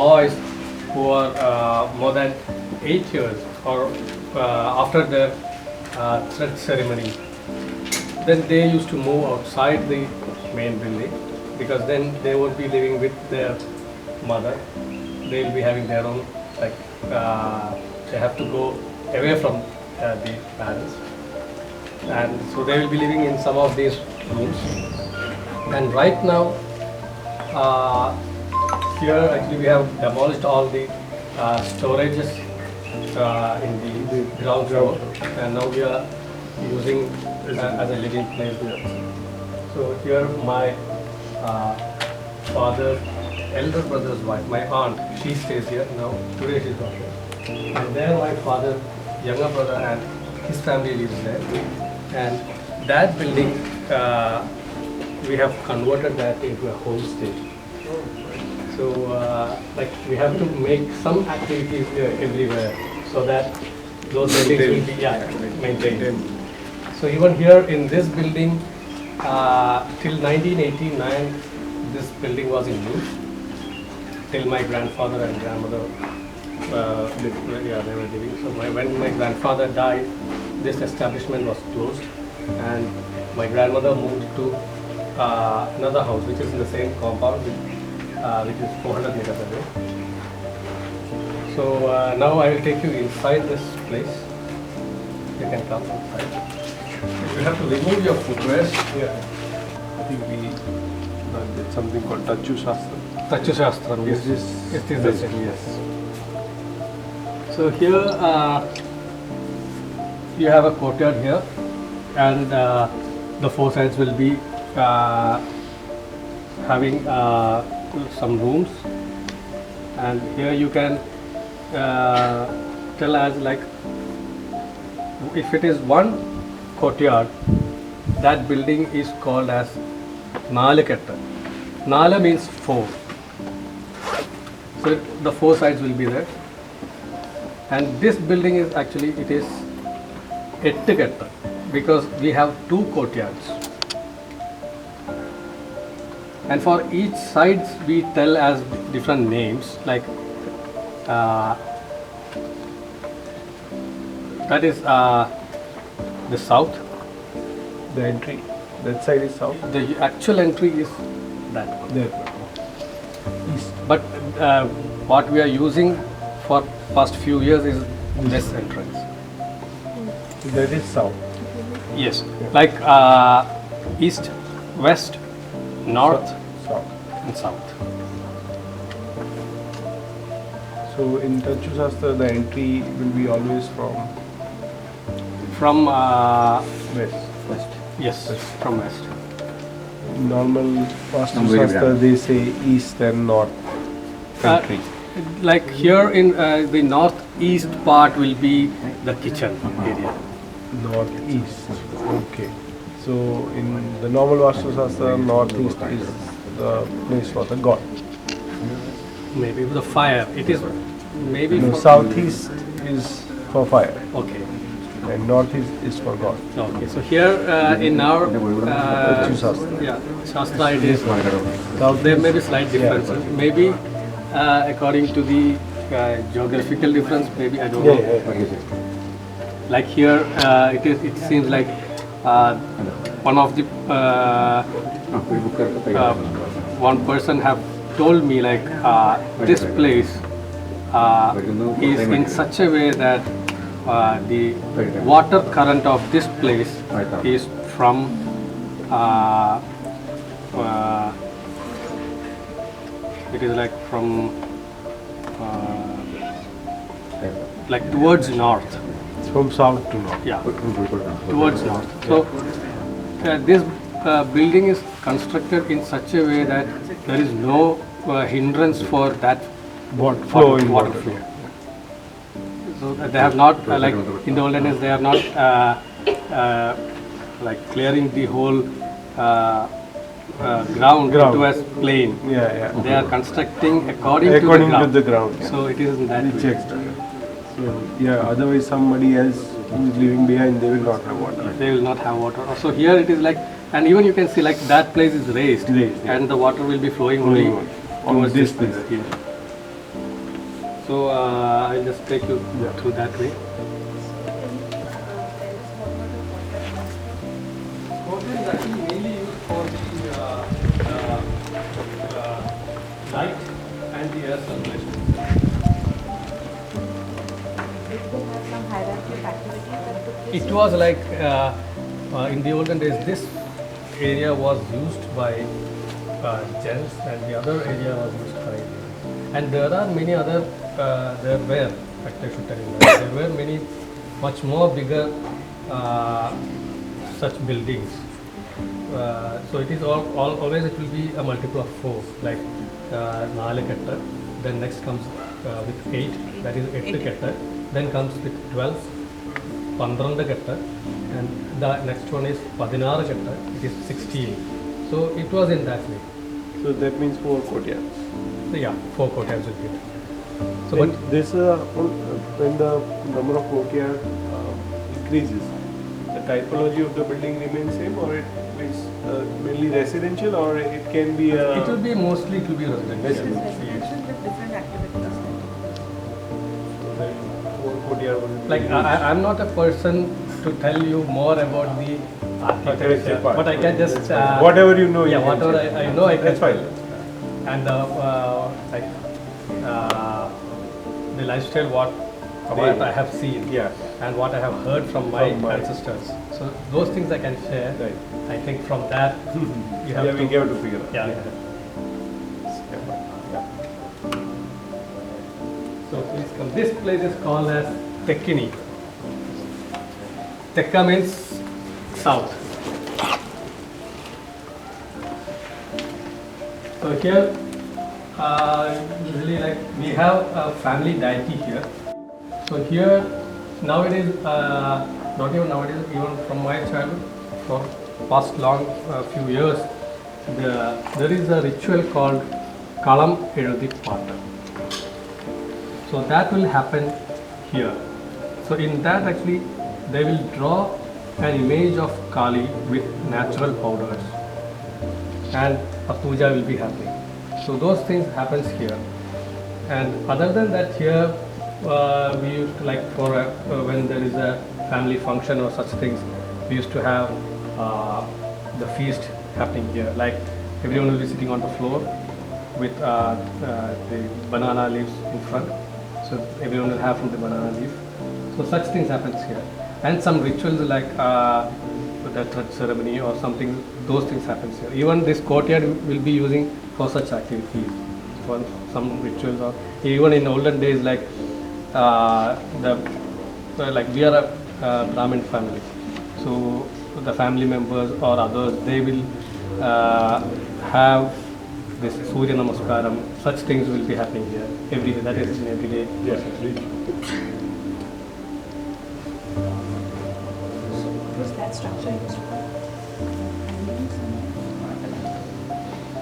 boys who are more than 8 years or after their thread ceremony, then they used to move outside the main building, because then they won't be living with their mother. They will be having their own, like they have to go away from the parents, and so they will be living in some of these rooms. And right now, here actually we have demolished all the storages in the ground floor, and now we are using as a living place here. So here my father's elder brother's wife, my aunt, she stays here now. Today she's not here. And there my father's younger brother and his family lives there. And that building, we have converted that into a homestay. So like we have to make some activities everywhere so that those buildings will be maintained. So even here in this building, till 1989, this building was in use. Till my grandfather and grandmother, they were living. So when my grandfather died, this establishment was closed, and my grandmother moved to another house which is in the same compound, which is 400 meters away. So now I will take you inside this place. You can come inside. You have to remove your footwear. Yeah. I think we did something called Tachu Shastra. Tachu Shastra. Yes, It is the same. yes. So here you have a courtyard here, and the four sides will be having some rooms, and here you can tell as like if it is one courtyard, that building is called as Calicut. Nala means four. So the four sides will be there. And this building is actually, it is Ettukettu, because we have two courtyards. And for each sides we tell as different names, like that is the south. The entry, that side is south. The actual entry is that one. There. East. But what we are using for past few years is this entrance. That is south. Yes, like east, west, north, South. and south. So in Tachu Shastra, the entry will be always From west. yes, from west. Normal Vastu Shastra, they say east and north entry. Like here in the northeast part will be the kitchen area. Northeast. Okay. So in the normal Vastu Shastra, northeast is the place for the god. Maybe the fire. It is maybe No, for southeast is for fire okay. and northeast is for god. Okay. So here in our Tachu Shastra. yeah, Shastra it is. There may be slight differences. Maybe according to the geographical difference, maybe I don't know. Like here, it seems like one of the one person have told me like this place is in such a way that the water current of this place is from it is like from like towards north. It's from south to north. Yeah, towards north. So this building is constructed in such a way that there is no hindrance for that water flow. So they have not like in the olden days they are not like clearing the whole ground into a plain. Yeah. They are constructing according to the ground. Yeah. So it is in that way. Checked. So yeah, otherwise somebody else who is living behind, they will not have water. They will not have water. So here it is like, and even you can see like that place is raised, Raised, yeah. and the water will be flowing only on towards this place place. here. So I'll just take you through that way. Courtyard is actually mainly used for the light and the air circulation. Did they have some hierarchy of activities that took place? It was like in the olden days, this area was used by gents and the other area was used for ladies. And there are many other, there were, actually I should tell you that, there were many much more bigger such buildings. So it is always it will be a multiple of 4, like 4 then next comes with 8, that is Ettukettu, then comes with 12, 12 and the next one is 16, it is 16. So it was in that way. So that means 4 courtyards. So yeah, 4 courtyards will be there. So When but this when the number of courtyard increases, the typology of the building remains same, or it is mainly residential, or it can be it will be mostly it will be This residential. is residential with different activities. Like I'm not a person to tell you more about the architecture, part. but I can just whatever you know. yeah, you can whatever say. I know I can That's fine. tell. And like the lifestyle what I have seen Yeah. and what I have heard from my From my- ancestors. So those things I can share. Right. I think from that you have Yeah, to we have to figure out. yeah. Yeah. So please come. This place is called as Tekkini. Tekka means south. So here, usually like we have a family deity here. So here nowadays, not even nowadays, even from my childhood, for past long few years, there is a ritual called Kalam Ezhuthi Paattu. So that will happen here. So in that actually they will draw an image of Kali with natural powders and a puja will be happening. So those things happens here. And other than that here we used to like for when there is a family function or such things, we used to have the feast happening here. Like everyone will be sitting on the floor with the banana leaves in front. So everyone will have from the banana leaf. So such things happens here. And some rituals like the thread ceremony or something, those things happens here. Even this courtyard will be using for such activities, for some rituals, or even in olden days like like we are a Brahmin family. So the family members or others, they will have this Surya Namaskaram, such things will be happening here every day. That is in every day. Was that structure used for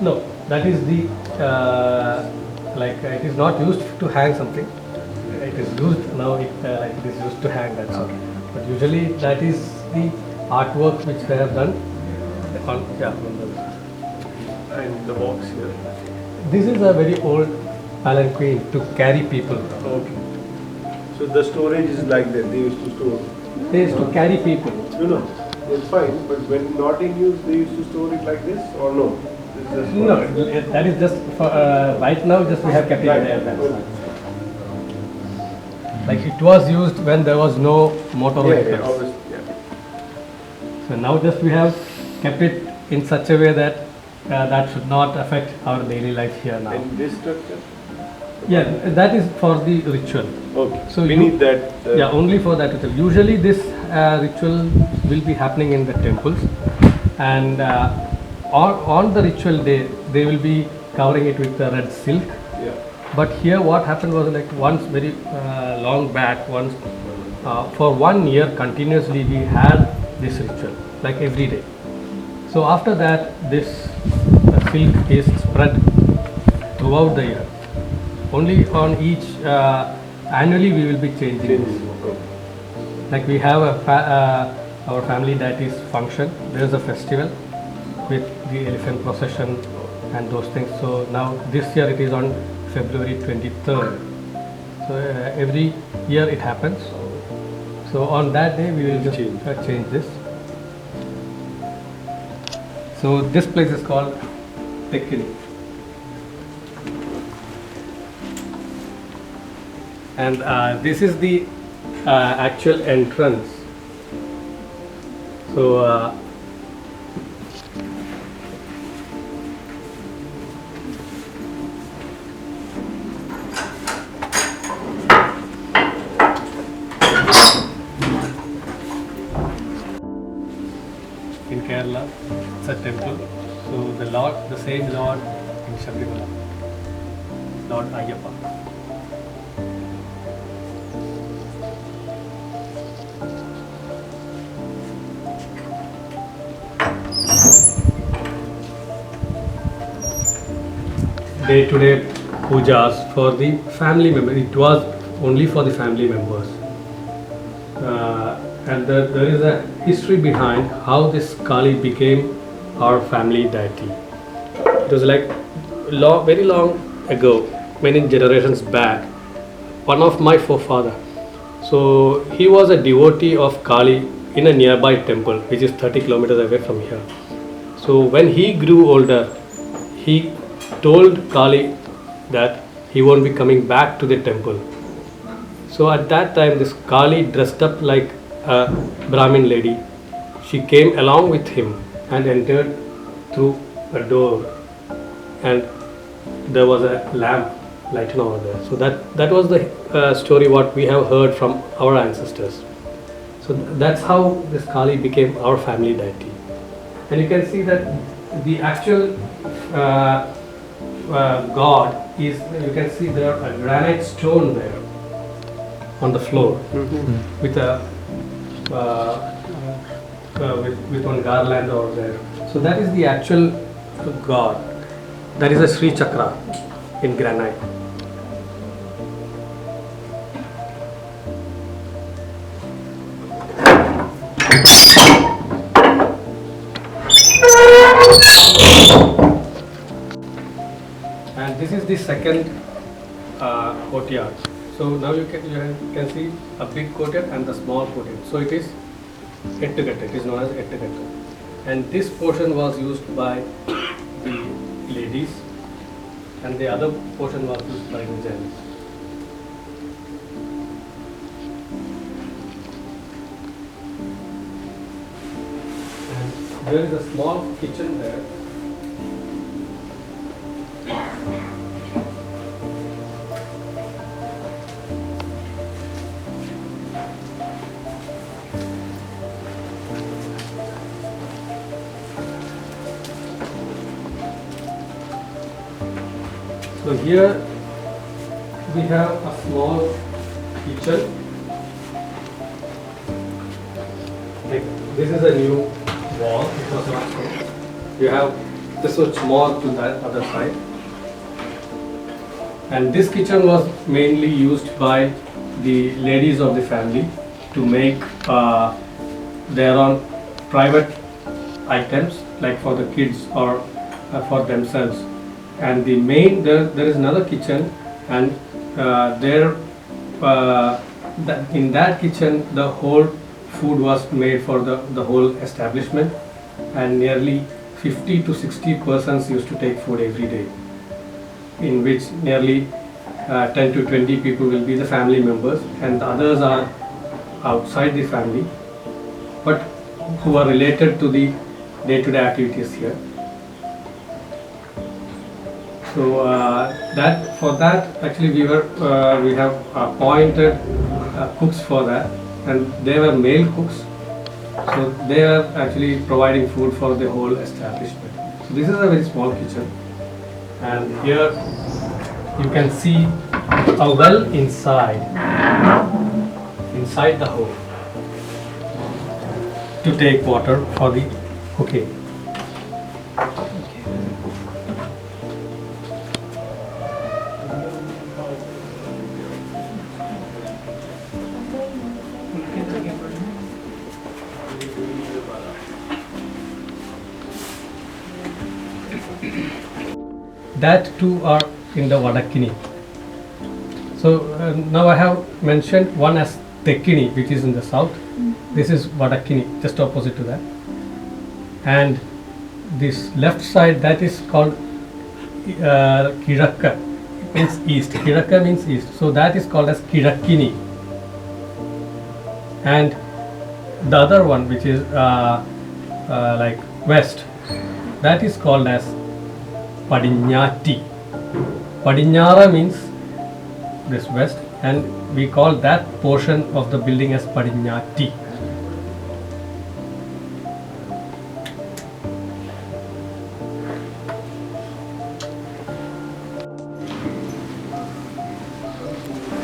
No, that is the like it is not used to hang something. It is used now. Like it is used to hang. That's all. But usually that is the artwork which they have done. On, yeah. And the box here. This is a very old palanquin to carry people. Okay. So the storage is like that. They used to store. They used to carry people. No, it's fine. But when not in use, they used to store it like this, or no? It's just No, that is just for right now. Just we have kept it there. That's all. Like it was used when there was no motor vehicles. obviously, yeah. So now just we have kept it in such a way that that should not affect our daily life here now. And this structure? Yeah, that is for the ritual. Okay. So beneath that. Yeah, only for that ritual. Usually this ritual will be happening in the temples, and on the ritual day they will be covering it with the red silk. Yeah. But here what happened was like once very long back, once for 1 year continuously we had this ritual, like every day. So after that this silk is spread throughout the year. Only on each annually we will be changing this. Like we have our family deities function. There is a festival with the elephant procession and those things. So now this year it is on February 23rd. So every year it happens. So on that day we will just change this. So this place is called Tekkini. And this is the actual entrance. So in Kerala, it's a temple. So the same Lord in Shabarimala, Lord Ayyappa. Day-to-day pujas for the family members. It was only for the family members. And there is a history behind how this Kali became our family deity. It was like very long ago, many generations back, one of my forefathers. So he was a devotee of Kali in a nearby temple, which is 30 kilometers away from here. So when he grew older, he told Kali that he won't be coming back to the temple. So at that time, this Kali dressed up like a Brahmin lady. She came along with him and entered through a door, and there was a lamp lighted over there. So that was the story what we have heard from our ancestors. So that's how this Kali became our family deity. And you can see that the actual God is, you can see there a granite stone there on the floor with a with one garland over there. So that is the actual God. That is a Sri Chakra in granite. And this is the second courtyard. So now you can see a big courtyard and the small courtyard. So it is Ettukettu. It is known as Ettukettu. And this portion was used by the ladies, and the other portion was used by the gents. And there is a small kitchen there. So here we have a small kitchen. Like this is a new wall. It was not so. You have this much more to that other side. And this kitchen was mainly used by the ladies of the family to make their own private items, like for the kids or for themselves. And the main, there is another kitchen, and in that kitchen the whole food was made for the whole establishment, and nearly 50 to 60 persons used to take food every day, in which nearly 10 to 20 people will be the family members, and the others are outside the family but who are related to the day-to-day activities here. So for that actually we have appointed cooks for that, and they were male cooks. So they are actually providing food for the whole establishment. So this is a very small kitchen, and here you can see a well inside the home to take water for the cooking. That too are in the Vadakkini. So now I have mentioned one as Tekkini, which is in the south. This is Vadakkini, just opposite to that. And this left side, that is called Kizhakka, means east. Kizhakka means east. So that is called as Kizakkini. And the other one, which is like west, that is called as Padinyati. Padinyara means this west, and we call that portion of the building as Padinyati.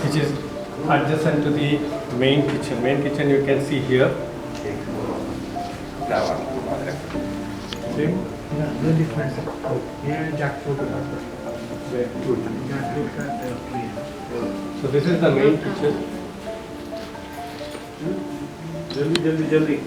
Which is adjacent to the main kitchen. Main kitchen you can see here. Same? Yeah, no difference. Here jackfruit. Jackfruit and tree. So this is the main kitchen. Jaldi.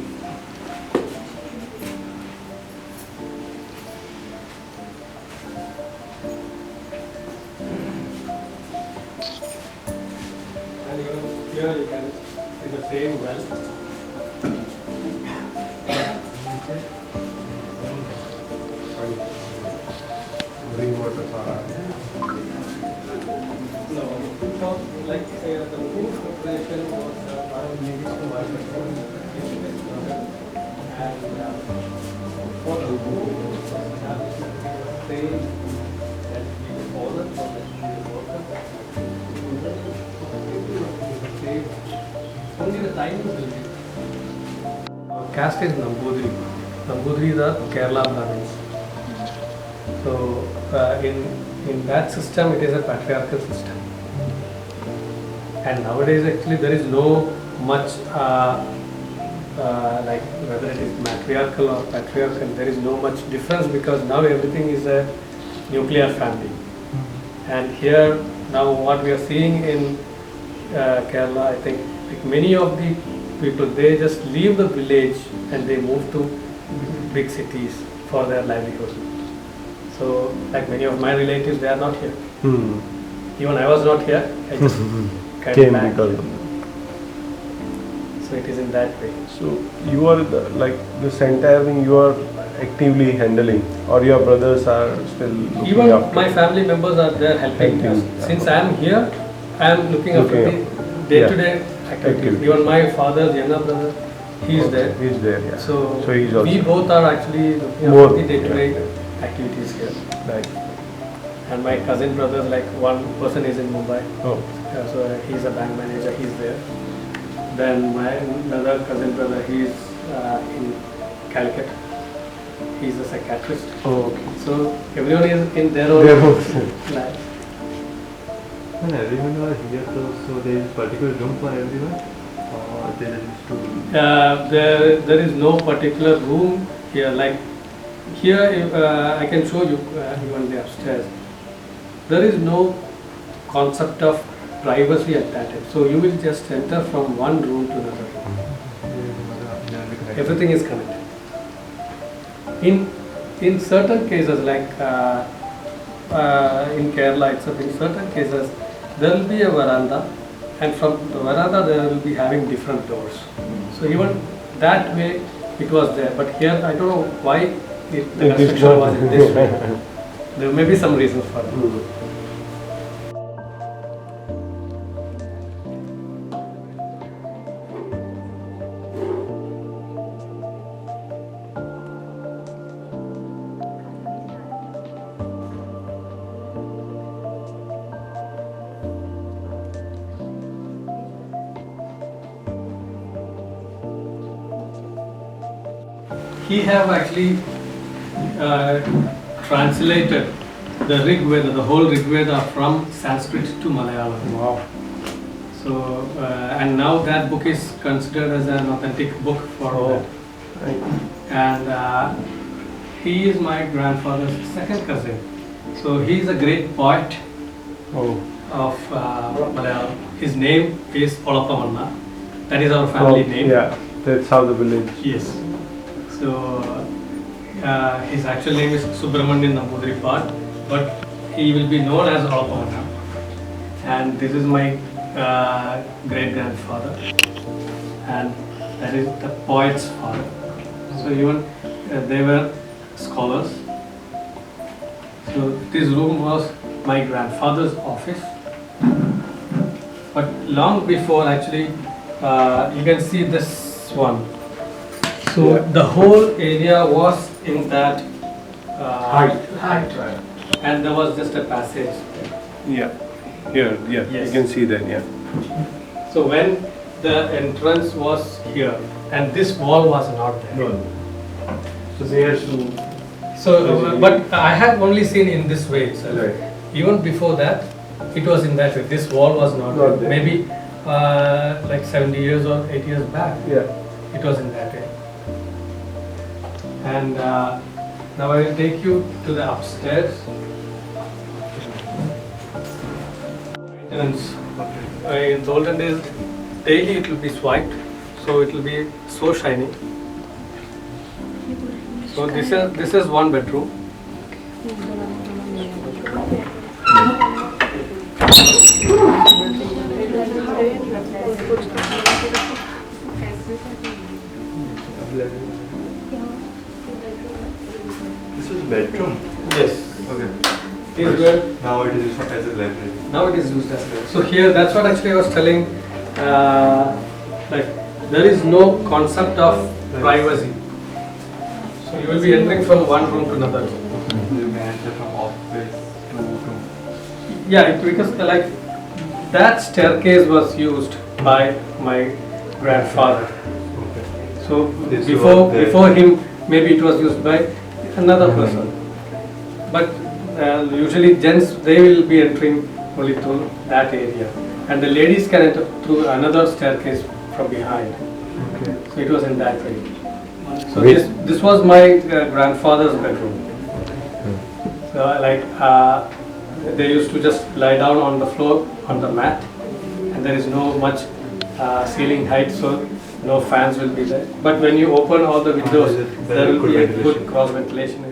And here you can see the same well. Rainwater para. No, like the food preparation was maybe some market and for the food same that we follow from the only the time will be. Caste is Nambuthiri. Nambuthiri is a Kerala Brahmins. So in that system, it is a patriarchal system. And nowadays, actually, there is no much like whether it is matriarchal or patriarchal. There is no much difference because now everything is a nuclear family. And here now, what we are seeing in Kerala, I think like many of the people, they just leave the village and they move to big cities for their livelihood. So, like many of my relatives, they are not here. Even I was not here. I just came back. Because So it is in that way. so you are like this entire thing you are actively handling, or your brothers are still looking Even after? my family members are there helping us. Helping. Since I am here, I am looking after Okay. the day-to-day activities. Activity. Even my father's younger brother, he is there. He's there, yeah. So, he's also we both are actually looking More, after the day-to-day yeah. activities here. right. And my cousin brothers, like one person is in Mumbai. Oh, So he's a bank manager, he's there. Then my another cousin brother, he's in Calicut. He's a psychiatrist. okay. So everyone is in their own Their own. life. When everyone was here, so there is particular room for everyone, or there is to. There is no particular room here. Like here, I can show you even the upstairs. There is no concept of privacy at that end. So you will just enter from one room to another room. Everything is connected. In certain cases, like in Kerala itself, in certain cases, there will be a veranda, and from the veranda there will be having different doors. So even that way it was there. But here I don't know why the construction was in this way. There may be some reasons for it. He have actually translated the Rig Veda, the whole Rig Veda from Sanskrit to Malayalam. Wow. So and now that book is considered as an authentic book for that. Right. And he is my grandfather's second cousin. So he is a great poet Oh. of Malayalam. His name is Olappammanna. That is our family name. Yeah, that's how the village. Yes. So his actual name is Subramanian Nambuthiri, but he will be known as Olapamanna. and this is my great grandfather, and that is the poet's father. So even they were scholars. So this room was my grandfather's office. But long before, actually, you can see this one. So the whole area was in that height, and there was just a passage. Yeah. Here, yeah, Yes. you can see that, yeah. So when the entrance was here, and this wall was not there. So they are to. So, but I have only seen in this way itself. Right. Even before that, it was in that way. This wall was not there. Not there. Maybe like 70 years or 80 years back. Yeah. It was in that way. And now I will take you to the upstairs. Maintenance. In the olden days, daily it will be swiped, so it will be so shiny. So this is one bedroom. This is bedroom. Yes. Okay. These were Now it is used as a library. Now it is used as well. So here, that's what actually I was telling. Like there is no concept of privacy. So you will be entering from one room to another room. You can enter from office to room. Yeah, because like that staircase was used by my grandfather. Okay. So This before was there. before him, maybe it was used by another person. But usually gents, they will be entering only through that area, and the ladies can enter through another staircase from behind. Okay. So it was in that way. So this was my grandfather's bedroom. So like they used to just lie down on the floor on the mat, and there is no much ceiling height, so no fans will be there. But when you open all the windows, There there will good be a ventilation. good cross ventilation.